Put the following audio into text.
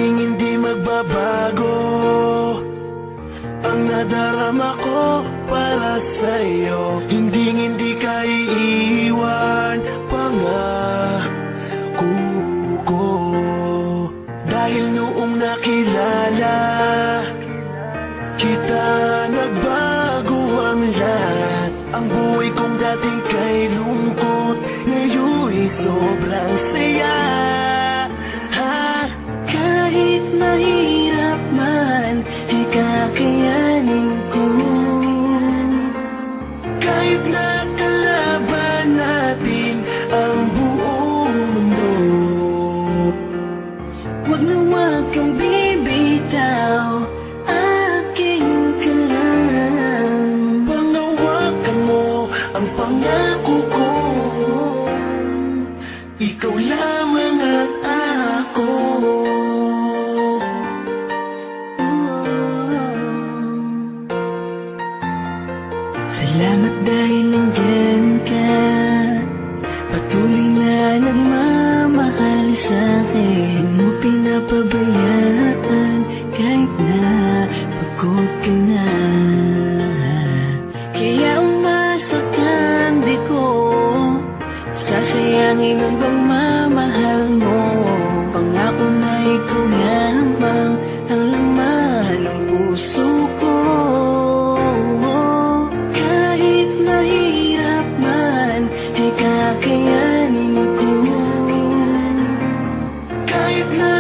Hindi magbabago ang nadarama ko para sa'yo. Hindi ka iiwan, pangako ko. Dahil noong nakilala kita, nagbago ang lahat. Ang buhay kong dating kay lungkot, ngayon'y sobrang saya. Kahit mahirap man, ay kakayanin ko. Kahit nakalaban natin ang buong mundo, wag na wag kang bibitaw, aking ka lang. panghawakan mo ang pangako ko. Ikaw lamang at ako. Salamat dahil nandyan ka, patuloy na nagmamahal sa'kin. Mo pinapabayaan kahit na pagod ka na. Kaya umasa kang di ko sasayangin ang pagmamahal mo. Pangako na ikaw lamang ang laman ng puso ko. Kahit mahirap man, ay kakayanin ko. Kahit na